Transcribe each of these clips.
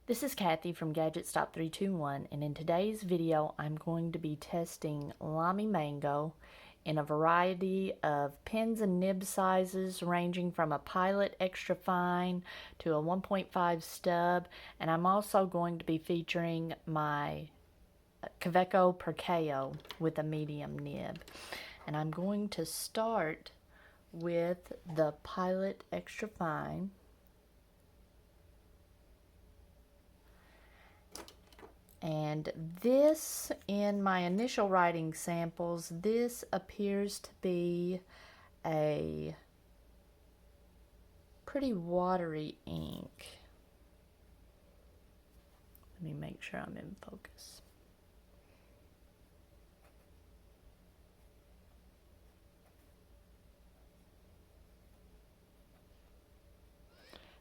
This is Kathy from Gadget Stop 321, and in today's video I'm going to be testing Lamy Mango in a variety of pens and nib sizes ranging from a Pilot Extra Fine to a 1.5 stub, and I'm also going to be featuring my Kaweco Perkeo with a medium nib. And I'm going to start with the Pilot Extra Fine. And this, in my initial writing samples, this appears to be a pretty watery ink. Let me make sure I'm in focus.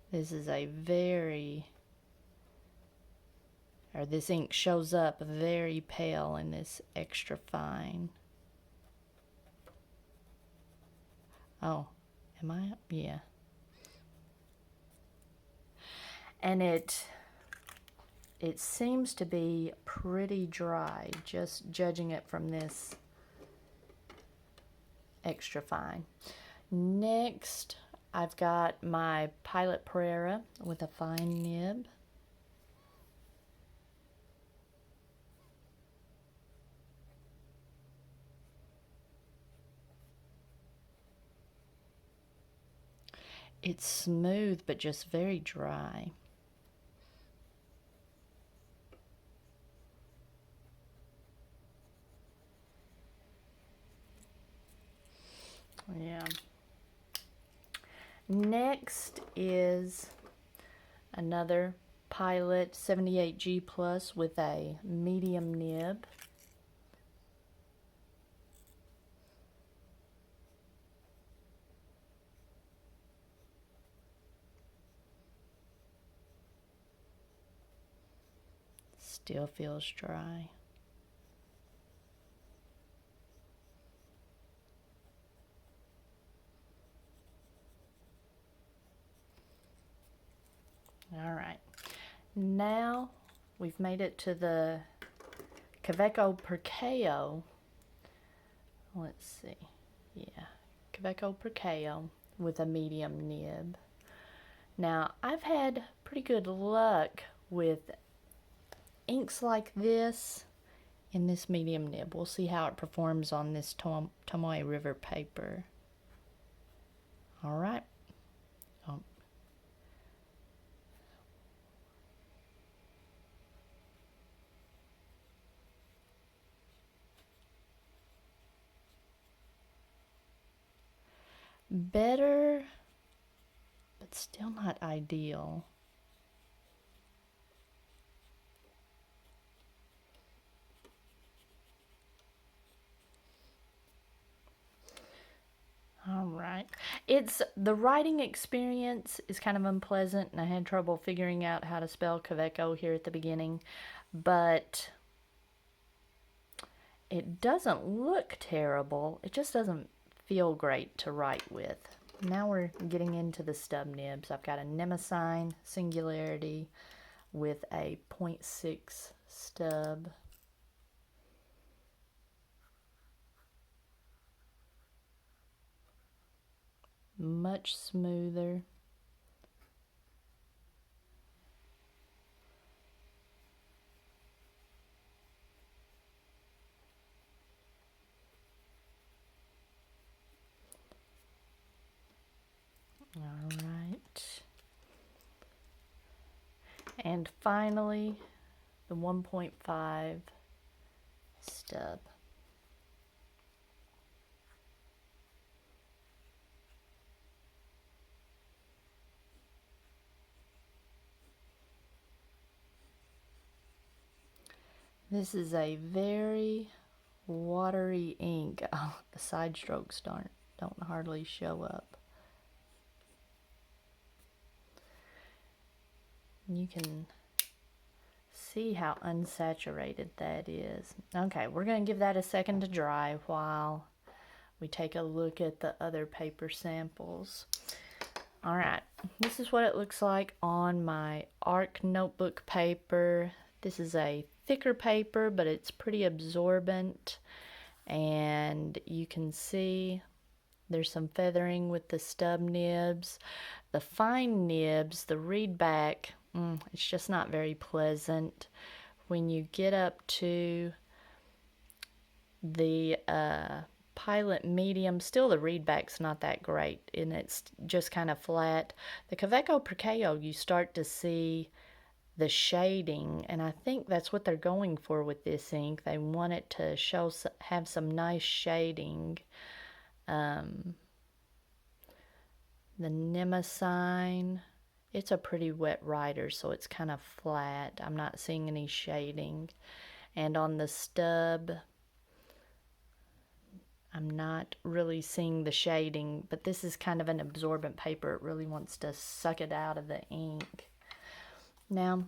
This is a this ink shows up very pale in this extra fine. Oh, am I? Yeah. And it seems to be pretty dry, just judging it from this extra fine. Next, I've got my Pilot Pereira with a fine nib. It's smooth, but just very dry. Yeah. Next is another Pilot 78G Plus with a medium nib. Still feels dry. All right. Now we've made it to the Kaweco Perkeo. Let's see. Yeah, Kaweco Perkeo with a medium nib. Now, I've had pretty good luck with inks like this in this medium nib. We'll see how it performs on this Tomoe River paper. All right. Oh. Better, but still not ideal. All right. The writing experience is kind of unpleasant, and I had trouble figuring out how to spell Kaweco here at the beginning, but it doesn't look terrible. It just doesn't feel great to write with. Now we're getting into the stub nibs. I've got a Nemesine Singularity with a 0.6 stub. Much smoother. All right. And finally, the 1.5 stub. This is a very watery ink. Oh, the side strokes don't hardly show up. You can see how unsaturated that is. Okay, we're going to give that a second to dry while we take a look at the other paper samples. All right, this is what it looks like on my ARC notebook paper. This is a thicker paper, but it's pretty absorbent, and you can see there's some feathering with the stub nibs. The fine nibs, the read back, it's just not very pleasant. When you get up to the Pilot medium, still the read back's not that great, and it's just kind of flat. The Kaweco Perceo, you start to see the shading, and I think that's what they're going for with this ink. They want it to have some nice shading. The Nemesign, it's a pretty wet writer, so it's kind of flat. I'm not seeing any shading. And on the stub, I'm not really seeing the shading, but this is kind of an absorbent paper. It really wants to suck it out of the ink. Now,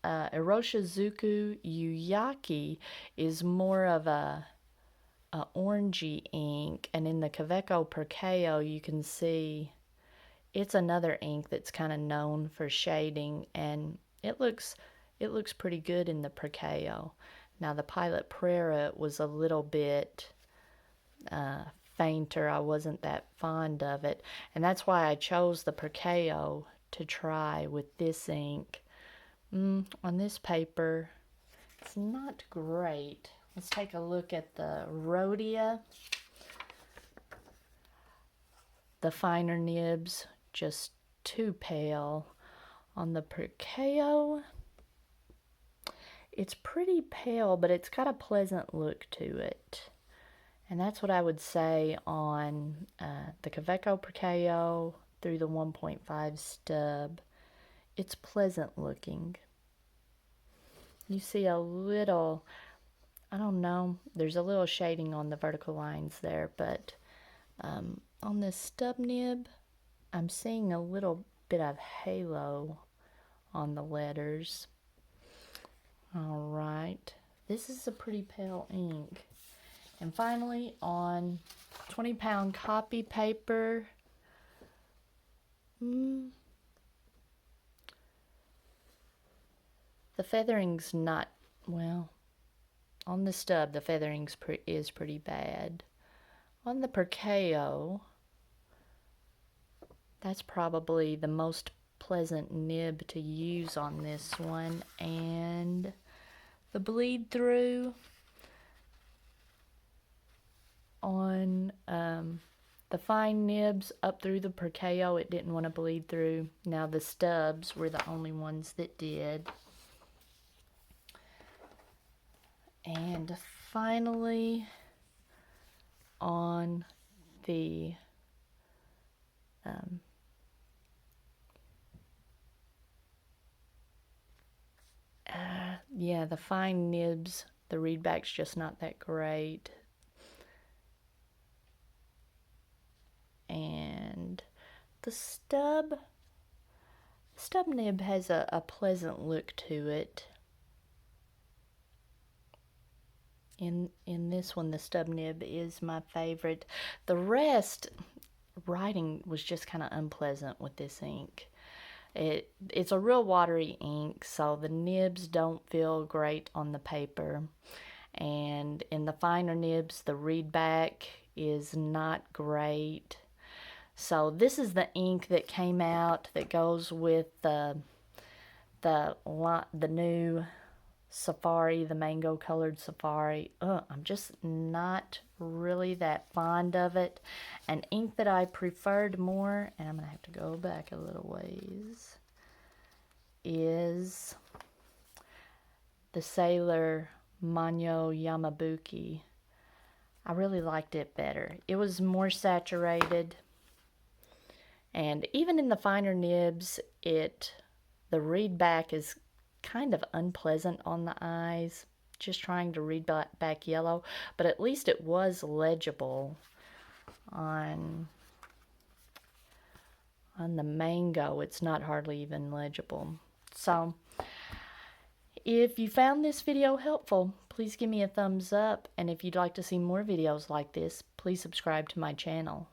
Iroshizuku Yuyaki is more of a orangey ink, and in the Kaweco Perceo you can see it's another ink that's kind of known for shading, and it looks pretty good in the Perceo. Now the Pilot Prera was a little bit fainter. I wasn't that fond of it, and that's why I chose the Perceo to try with this ink. On this paper, it's not great. Let's take a look at the Rhodia. The finer nibs, just too pale. On the Perceo, it's pretty pale, but it's got a pleasant look to it. And that's what I would say on the Kaweco Perceo through the 1.5 stub. It's pleasant looking. You see a little, I don't know, there's a little shading on the vertical lines there, but on this stub nib, I'm seeing a little bit of halo on the letters. All right, this is a pretty pale ink. And finally, on 20-pound copy paper, the feathering's not, well, on the stub, the feathering is pretty bad. On the Perceo, that's probably the most pleasant nib to use on this one. And the bleed through on the fine nibs up through the Perceo, it didn't want to bleed through. Now the stubs were the only ones that did. And finally, on the the fine nibs, the readback's just not that great. And the stub nib has a pleasant look to it. In this one, the stub nib is my favorite. The rest, writing was just kind of unpleasant with this ink. It's a real watery ink, so the nibs don't feel great on the paper. And in the finer nibs, the readback is not great. So this is the ink that came out that goes with the new Safari, the mango colored Safari. I'm just not really that fond of it. An ink that I preferred more, and I'm gonna have to go back a little ways, is the Sailor Manyo Yamabuki. I really liked it better. It was more saturated, and even in the finer nibs, the read back is kind of unpleasant on the eyes, just trying to read back yellow, but at least it was legible. On the Mango, it's not hardly even legible. So If you found this video helpful, please give me a thumbs up, and if you'd like to see more videos like this, please subscribe to my channel.